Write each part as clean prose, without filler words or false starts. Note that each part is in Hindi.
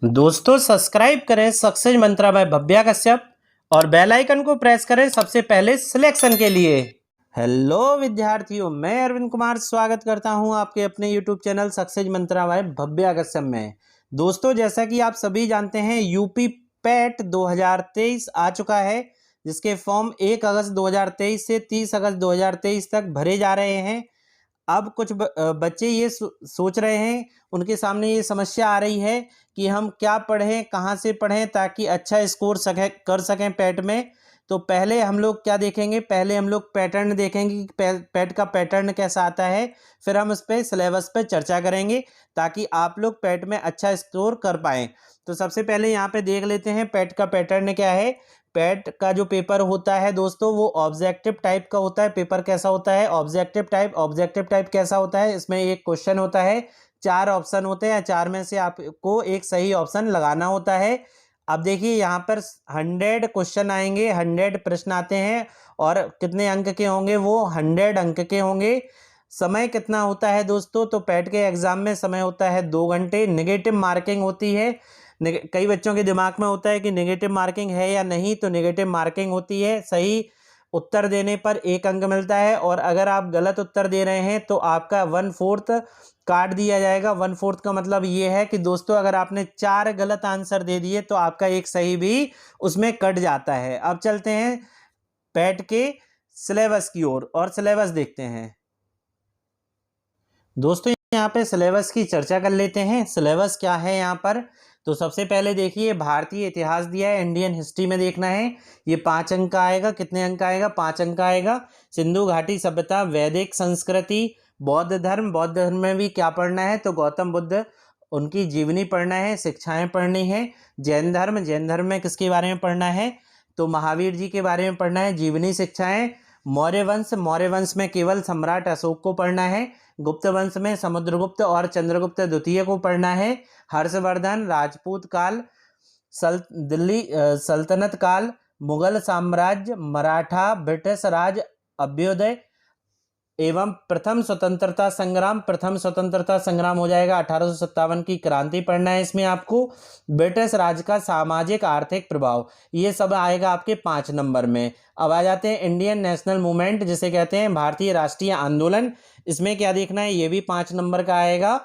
दोस्तों सब्सक्राइब करें सक्सेस मंत्रा बाय भव्या कश्यप और बेल आइकन को प्रेस करें सबसे पहले सिलेक्शन के लिए। हेलो विद्यार्थियों, मैं अरविंद कुमार स्वागत करता हूं आपके अपने यूट्यूब चैनल सक्सेस मंत्रा बाय भव्या कश्यप में। दोस्तों जैसा कि आप सभी जानते हैं यूपी पैट 2023 आ चुका है, जिसके फॉर्म 1 अगस्त 2023 से 30 अगस्त 2023 तक भरे जा रहे हैं। अब कुछ बच्चे ये सोच रहे हैं, उनके सामने ये समस्या आ रही है कि हम क्या पढ़ें, कहाँ से पढ़ें ताकि अच्छा स्कोर कर सकें पैट में। तो पहले हम लोग क्या देखेंगे, पहले हम लोग पैटर्न देखेंगे कि पैट का पैटर्न कैसा आता है, फिर हम उस पर सिलेबस पे चर्चा करेंगे ताकि आप लोग पैट में अच्छा स्कोर कर पाएँ। तो सबसे पहले यहाँ पे देख लेते हैं पैट का पैटर्न क्या है। पैट का जो पेपर होता है दोस्तों वो ऑब्जेक्टिव टाइप का होता है। पेपर कैसा होता है, ऑब्जेक्टिव टाइप कैसा होता है, इसमें एक क्वेश्चन होता है, 4 ऑप्शन होते हैं, 4 में से आपको एक सही ऑप्शन लगाना होता है। अब देखिए यहाँ पर 100 क्वेश्चन आएंगे, 100 प्रश्न आते हैं और कितने अंक के होंगे, वो 100 अंक के होंगे। समय कितना होता है दोस्तों, तो पैट के एग्जाम में समय होता है 2 घंटे। नेगेटिव मार्किंग होती है। कई बच्चों के दिमाग में होता है कि नेगेटिव मार्किंग है या नहीं, तो नेगेटिव मार्किंग होती है। सही उत्तर देने पर 1 अंक मिलता है और अगर आप गलत उत्तर दे रहे हैं तो आपका 1/4 काट दिया जाएगा। 1/4 का मतलब ये है कि दोस्तों अगर आपने 4 गलत आंसर दे दिए तो आपका एक सही भी उसमें कट जाता है। अब चलते हैं पैट के सिलेबस की ओर और सिलेबस देखते हैं। दोस्तों यहाँ पे सिलेबस की चर्चा कर लेते हैं। सिलेबस क्या है यहाँ पर, तो सबसे पहले देखिए भारतीय इतिहास दिया है, इंडियन हिस्ट्री में देखना है। ये 5 अंक का आएगा। कितने अंक का आएगा, 5 अंक का आएगा। सिंधु घाटी सभ्यता, वैदिक संस्कृति, बौद्ध धर्म में भी क्या पढ़ना है, तो गौतम बुद्ध उनकी जीवनी पढ़ना है, शिक्षाएं पढ़नी है। जैन धर्म में किसके बारे में पढ़ना है, तो महावीर जी के बारे में पढ़ना है, जीवनी शिक्षाएं। मौर्य वंश में केवल सम्राट अशोक को पढ़ना है। गुप्त वंश में समुद्रगुप्त और चंद्रगुप्त द्वितीय को पढ़ना है। हर्षवर्धन, राजपूत काल, दिल्ली सल्तनत काल, मुगल साम्राज्य, मराठा, ब्रिटिश राज, अभ्युदय एवं प्रथम स्वतंत्रता संग्राम हो जाएगा 1857 की क्रांति पढ़ना है। इसमें आपको ब्रिटिश राज का सामाजिक आर्थिक प्रभाव, ये सब आएगा आपके 5 नंबर में। अब आ जाते हैं इंडियन नेशनल मूवमेंट, जिसे कहते हैं भारतीय राष्ट्रीय आंदोलन। इसमें क्या देखना है, ये भी 5 नंबर का आएगा।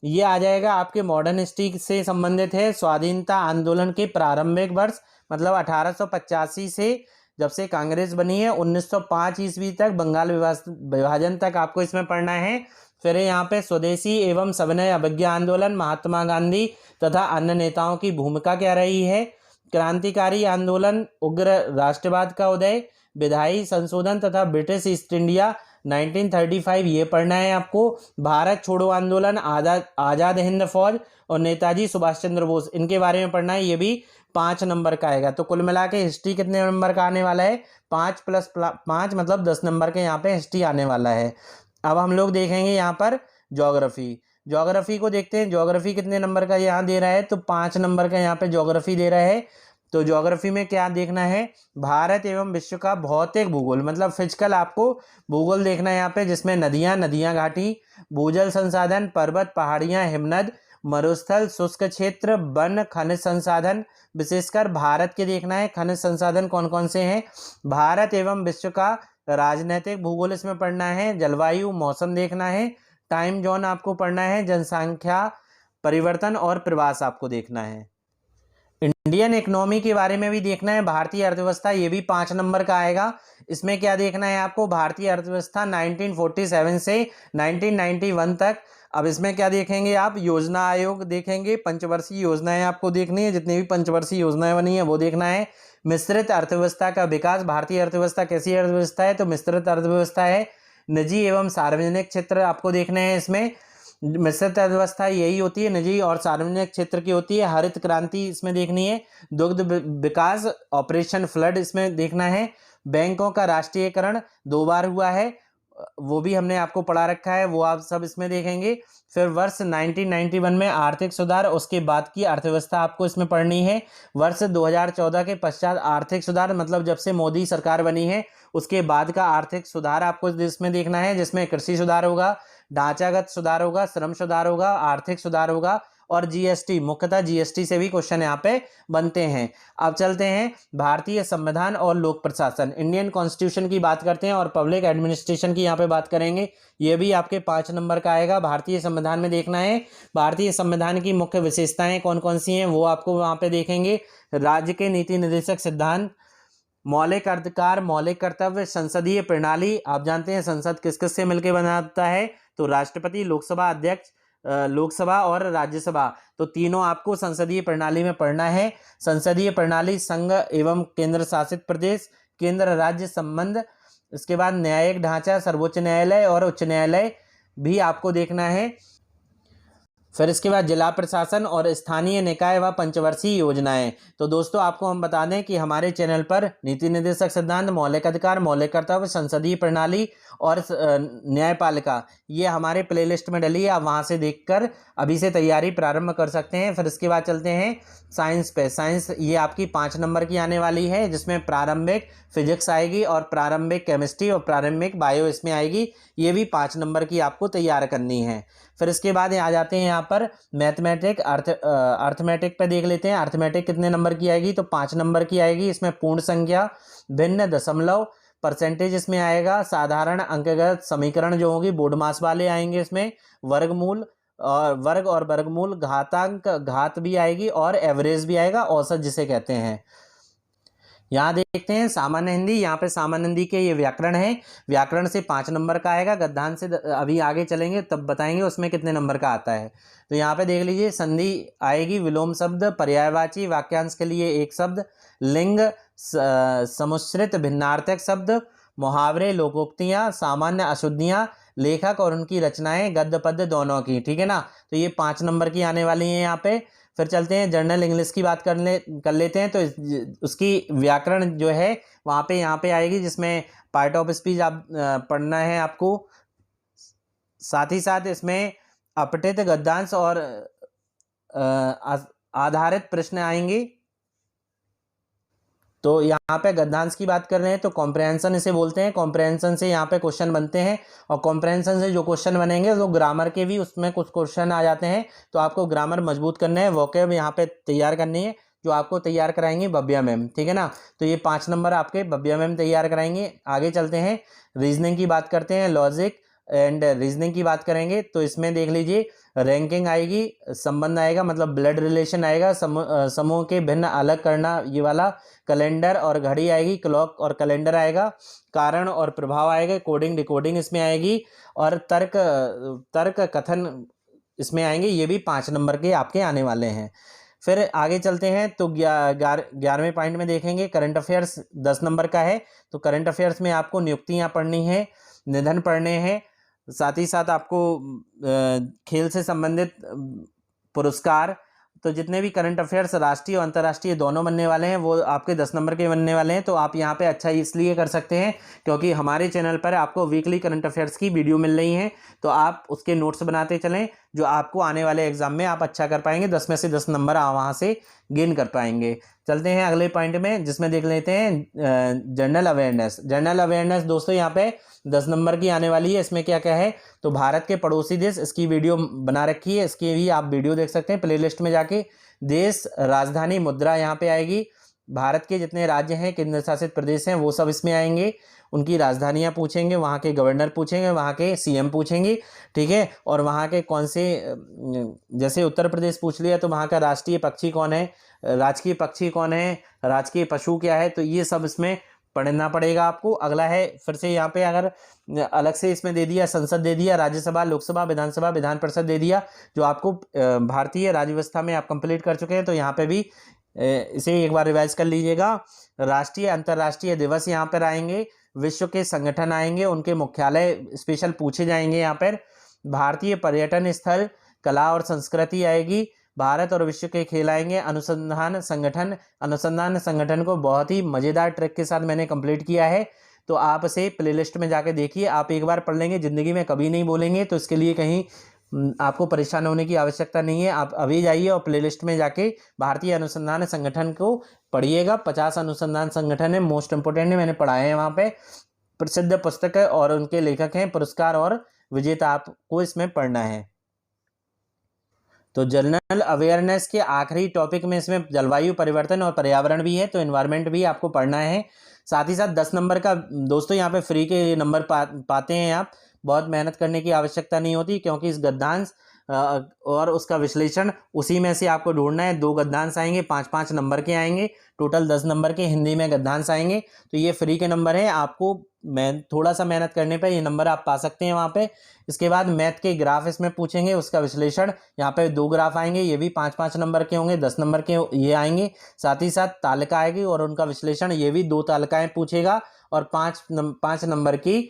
ये आ जाएगा आपके मॉडर्न हिस्ट्री से संबंधित है। स्वाधीनता आंदोलन के प्रारंभिक वर्ष, मतलब 1885 से जब से कांग्रेस बनी है 1905 ईस्वी तक, बंगाल विभाजन तक आपको इसमें पढ़ना है। फिर यहाँ पे स्वदेशी एवं सविनय अवज्ञा आंदोलन, महात्मा गांधी तथा अन्य नेताओं की भूमिका क्या रही है। क्रांतिकारी आंदोलन, उग्र राष्ट्रवाद का उदय, विधायी संशोधन तथा ब्रिटिश ईस्ट इंडिया 1935, ये पढ़ना है आपको। भारत छोड़ो आंदोलन, आजाद हिंद फौज और नेताजी सुभाष चंद्र बोस, इनके बारे में पढ़ना है। ये भी 5 नंबर का आएगा। तो कुल मिला के हिस्ट्री कितने नंबर का आने वाला है, 5 + 5 मतलब 10 नंबर के यहाँ पे हिस्ट्री आने वाला है। अब हम लोग देखेंगे यहाँ पर ज्योग्राफी को देखते हैं। ज्योग्राफी कितने नंबर का यहाँ दे रहा है, तो 5 नंबर का यहाँ पे ज्योग्राफी दे रहा है। तो ज्योग्राफी में क्या देखना है, भारत एवं विश्व का भौतिक भूगोल, मतलब फिजिकल आपको भूगोल देखना है यहाँ पे, जिसमें नदियाँ घाटी, भूजल संसाधन, पर्वत पहाड़ियाँ हिमनद, मरुस्थल, शुष्क क्षेत्र, वन, खनिज संसाधन। विशेषकर भारत के देखना है खनिज संसाधन कौन कौन से हैं। भारत एवं विश्व का राजनीतिक भूगोल इसमें पढ़ना है। जलवायु, मौसम देखना है। टाइम जोन आपको पढ़ना है। जनसंख्या परिवर्तन और प्रवास आपको देखना है। इंडियन इकोनॉमी के बारे में भी देखना है, भारतीय अर्थव्यवस्था, ये भी 5 नंबर का आएगा। इसमें क्या देखना है आपको, भारतीय अर्थव्यवस्था 1947 से 1991 तक। अब इसमें क्या देखेंगे आप, योजना आयोग देखेंगे, पंचवर्षीय योजनाएं आपको देखनी है, जितनी भी पंचवर्षीय योजनाएं बनी है वो देखना है। मिश्रित अर्थव्यवस्था का विकास, भारतीय अर्थव्यवस्था कैसी अर्थव्यवस्था है, तो मिश्रित अर्थव्यवस्था है। निजी एवं सार्वजनिक क्षेत्र आपको देखने हैं। इसमें मिश्रित अर्थव्यवस्था यही होती है, निजी और सार्वजनिक क्षेत्र की होती है। हरित क्रांति इसमें देखनी है। दुग्ध विकास, ऑपरेशन फ्लड इसमें देखना है। बैंकों का राष्ट्रीयकरण 2 बार हुआ है, वो भी हमने आपको पढ़ा रखा है, वो आप सब इसमें देखेंगे। फिर वर्ष 1991 में आर्थिक सुधार, उसके बाद की अर्थव्यवस्था आपको इसमें पढ़नी है। वर्ष 2014 के पश्चात आर्थिक सुधार, मतलब जब से मोदी सरकार बनी है उसके बाद का आर्थिक सुधार आपको इसमें देखना है, जिसमें कृषि सुधार होगा, ढांचागत सुधार होगा, श्रम सुधार होगा, आर्थिक सुधार होगा और जीएसटी, मुख्यतः जीएसटी से भी क्वेश्चन यहाँ पे बनते हैं। अब चलते हैं भारतीय संविधान और लोक प्रशासन, इंडियन कॉन्स्टिट्यूशन की बात करते हैं और पब्लिक एडमिनिस्ट्रेशन की यहाँ पे बात करेंगे। ये भी आपके 5 नंबर का आएगा। भारतीय संविधान में देखना है भारतीय संविधान की मुख्य विशेषताएं कौन कौन सी हैं वो आपको वहाँ पे देखेंगे। राज्य के नीति निर्देशक सिद्धांत, मौलिक अधिकार, मौलिक कर्तव्य, संसदीय प्रणाली, आप जानते हैं संसद किस किस से मिलकर बनाता है, तो राष्ट्रपति, लोकसभा अध्यक्ष, लोकसभा और राज्यसभा, तो तीनों आपको संसदीय प्रणाली में पढ़ना है। संसदीय प्रणाली, संघ एवं केंद्र शासित प्रदेश, केंद्र राज्य संबंध, इसके बाद न्यायिक ढांचा, सर्वोच्च न्यायालय और उच्च न्यायालय भी आपको देखना है। फिर इसके बाद जिला प्रशासन और स्थानीय निकाय व पंचवर्षीय योजनाएं। तो दोस्तों आपको हम बता दें कि हमारे चैनल पर नीति निर्देशक सिद्धांत, मौलिक अधिकार, मौलिक कर्तव्य, संसदीय प्रणाली और न्यायपालिका, ये हमारे प्लेलिस्ट में डली है। आप वहां से देखकर अभी से तैयारी प्रारंभ कर सकते हैं। फिर इसके बाद चलते हैं साइंस पे। साइंस ये आपकी 5 नंबर की आने वाली है, जिसमें प्रारंभिक फिजिक्स आएगी और प्रारंभिक केमिस्ट्री और प्रारंभिक बायो इसमें आएगी। ये भी 5 नंबर की आपको तैयार करनी है। फिर इसके बाद आ जाते हैं यहाँ पर मैथमेटिक, अर्थमेटिक पे देख लेते हैं। अर्थमेटिक कितने नंबर की आएगी, तो 5 नंबर की आएगी। इसमें पूर्ण संख्या, भिन्न, दशमलव, परसेंटेज इसमें आएगा, साधारण अंकगणित समीकरण जो होगी बोर्ड मास वाले आएंगे इसमें, वर्गमूल और वर्ग और वर्गमूल, घातांक, घात भी आएगी और एवरेज भी आएगा, औसत जिसे कहते हैं। यहाँ देखते हैं सामान्य हिंदी। यहाँ पे सामान्य हिंदी के ये व्याकरण है, व्याकरण से 5 नंबर का आएगा। गद्यांश से अभी आगे चलेंगे तब बताएंगे उसमें कितने नंबर का आता है। तो यहाँ पे देख लीजिए, संधि आएगी, विलोम शब्द, पर्यायवाची, वाक्यांश के लिए एक शब्द, लिंग, समुश्रित भिन्नार्थक शब्द, मुहावरे, लोकोक्तियाँ, सामान्य अशुद्धियाँ, लेखक और उनकी रचनाएं, गद्य पद्य दोनों की, ठीक है ना। तो ये 5 नंबर की आने वाली हैं यहाँ पे। फिर चलते हैं जनरल इंग्लिश की बात कर लेते हैं। तो उसकी व्याकरण जो है वहाँ पे यहाँ पे आएगी, जिसमें पार्ट ऑफ स्पीच आप पढ़ना है आपको। साथ ही साथ इसमें अपठित, गद्यांश और आधारित प्रश्न आएंगे। तो यहाँ पे गद्यांश की बात कर रहे हैं तो कॉम्प्रहेंशन इसे बोलते हैं। कॉम्प्रहेंशन से यहाँ पे क्वेश्चन बनते हैं और कॉम्प्रहेंशन से जो क्वेश्चन बनेंगे तो ग्रामर के भी उसमें कुछ क्वेश्चन आ जाते हैं। तो आपको ग्रामर मजबूत करना है, वोकैब यहाँ पे तैयार करनी है, जो आपको तैयार कराएंगे भव्या मैम, ठीक है ना। तो ये 5 नंबर आपके भव्या मैम तैयार कराएंगे। आगे चलते हैं, रीजनिंग की बात करते हैं, लॉजिक एंड रीजनिंग की बात करेंगे। तो इसमें देख लीजिए, रैंकिंग आएगी, संबंध आएगा, मतलब ब्लड रिलेशन आएगा, समूह के भिन्न अलग करना ये वाला, कैलेंडर और घड़ी आएगी, क्लॉक और कैलेंडर आएगा, कारण और प्रभाव आएगा, कोडिंग डिकोडिंग इसमें आएगी और तर्क कथन इसमें आएंगे। ये भी 5 नंबर के आपके आने वाले हैं। फिर आगे चलते हैं तो 11वें पॉइंट में देखेंगे, करंट अफेयर्स 10 नंबर का है। तो करंट अफेयर्स में आपको नियुक्तियां पढ़नी है, निधन पढ़ने हैं, साथ ही साथ आपको खेल से संबंधित पुरस्कार, तो जितने भी करंट अफेयर्स राष्ट्रीय और अंतर्राष्ट्रीय दोनों बनने वाले हैं वो आपके 10 नंबर के बनने वाले हैं। तो आप यहाँ पे अच्छा इसलिए कर सकते हैं क्योंकि हमारे चैनल पर आपको वीकली करंट अफेयर्स की वीडियो मिल रही हैं, तो आप उसके नोट्स बनाते चलें, जो आपको आने वाले एग्जाम में आप अच्छा कर पाएंगे, 10 में से 10 नंबर आप वहाँ से गेन कर पाएंगे। चलते हैं अगले पॉइंट में, जिसमें देख लेते हैं जनरल अवेयरनेस। जनरल अवेयरनेस दोस्तों यहाँ पे 10 नंबर की आने वाली है। इसमें क्या क्या है, तो भारत के पड़ोसी देश, इसकी वीडियो बना रखी है, इसकी भी आप वीडियो देख सकते हैं प्लेलिस्ट में जाके। देश, राजधानी, मुद्रा यहाँ पे आएगी, भारत के जितने राज्य हैं, केंद्र शासित प्रदेश हैं, वो सब इसमें आएंगे, उनकी राजधानियाँ पूछेंगे, वहाँ के गवर्नर पूछेंगे, वहाँ के सीएम पूछेंगे, ठीक है। और वहाँ के कौन से, जैसे उत्तर प्रदेश पूछ लिया तो वहाँ का राष्ट्रीय पक्षी कौन है, राजकीय पक्षी कौन है, राजकीय पशु क्या है, तो ये सब इसमें पढ़ना पड़ेगा आपको। अगला है, फिर से यहाँ पे अगर अलग से इसमें दे दिया, संसद दे दिया, राज्यसभा, लोकसभा, विधानसभा, विधान परिषद दे दिया, जो आपको भारतीय राज्य व्यवस्था में आप कंप्लीट कर चुके हैं, तो यहाँ पे भी इसे एक बार रिवाइज कर लीजिएगा। राष्ट्रीय अंतर्राष्ट्रीय दिवस यहाँ पर आएंगे, विश्व के संगठन आएंगे, उनके मुख्यालय स्पेशल पूछे जाएंगे यहाँ पर, भारतीय पर्यटन स्थल, कला और संस्कृति आएगी, भारत और विश्व के खेल आएंगे, अनुसंधान संगठन को बहुत ही मज़ेदार ट्रिक के साथ मैंने कंप्लीट किया है, तो आप इसे प्लेलिस्ट में जाके देखिए। आप एक बार पढ़ लेंगे, ज़िंदगी में कभी नहीं बोलेंगे, तो इसके लिए कहीं आपको परेशान होने की आवश्यकता नहीं है। आप अभी जाइए और प्लेलिस्ट में जाके भारतीय अनुसंधान संगठन को पढ़िएगा। 50 अनुसंधान संगठन है, मोस्ट इंपोर्टेंट है, मैंने पढ़ाए हैं वहाँ पे, प्रसिद्ध पुस्तक है और उनके लेखक हैं, पुरस्कार और विजेता आपको इसमें पढ़ना है। तो जनरल अवेयरनेस के आखिरी टॉपिक में इसमें जलवायु परिवर्तन और पर्यावरण भी है, तो एनवायरनमेंट भी आपको पढ़ना है। साथ ही साथ 10 नंबर का दोस्तों यहाँ पे फ्री के नंबर पाते हैं आप, बहुत मेहनत करने की आवश्यकता नहीं होती, क्योंकि इस गद्यांश और उसका विश्लेषण उसी में से आपको ढूंढना है। 2 गद्यांश आएंगे, 5-5 नंबर के आएंगे, टोटल 10 नंबर के हिंदी में गद्यांश आएंगे। तो ये फ्री के नंबर है, आपको थोड़ा सा मेहनत करने पर ये नंबर आप पा सकते हैं वहाँ पे। इसके बाद मैथ के ग्राफ इसमें पूछेंगे, उसका विश्लेषण, यहाँ पे 2 ग्राफ आएंगे, ये भी 5-5 नंबर के होंगे, 10 नंबर के ये आएंगे। साथ ही साथ तालिका आएगी और उनका विश्लेषण, ये भी 2 तालिकाएं पूछेगा और 5 नंबर की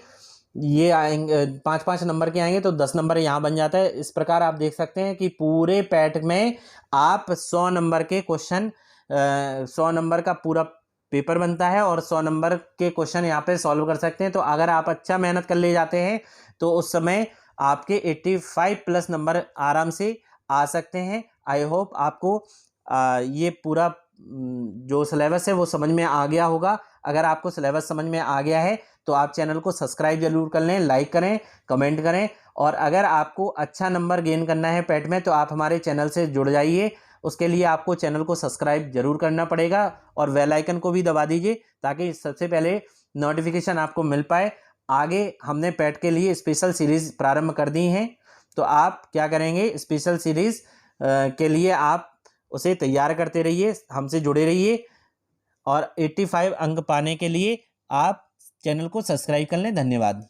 ये आएंगे, 5-5 नंबर के आएंगे, तो 10 नंबर यहाँ बन जाता है। इस प्रकार आप देख सकते हैं कि पूरे पैट में आप 100 नंबर के क्वेश्चन, 100 नंबर का पूरा पेपर बनता है और 100 नंबर के क्वेश्चन यहाँ पे सॉल्व कर सकते हैं। तो अगर आप अच्छा मेहनत कर ले जाते हैं तो उस समय आपके 85+ नंबर आराम से आ सकते हैं। आई होप आपको ये पूरा जो सिलेबस है वो समझ में आ गया होगा। अगर आपको सिलेबस समझ में आ गया है तो आप चैनल को सब्सक्राइब जरूर कर लें, लाइक करें, कमेंट करें। और अगर आपको अच्छा नंबर गेन करना है पैट में तो आप हमारे चैनल से जुड़ जाइए। उसके लिए आपको चैनल को सब्सक्राइब जरूर करना पड़ेगा और बेल आइकन को भी दबा दीजिए, ताकि सबसे पहले नोटिफिकेशन आपको मिल पाए। आगे हमने पैट के लिए स्पेशल सीरीज़ प्रारंभ कर दी हैं, तो आप क्या करेंगे, स्पेशल सीरीज़ के लिए आप उसे तैयार करते रहिए, हमसे जुड़े रहिए और 85 अंक पाने के लिए आप चैनल को सब्सक्राइब कर लें। धन्यवाद।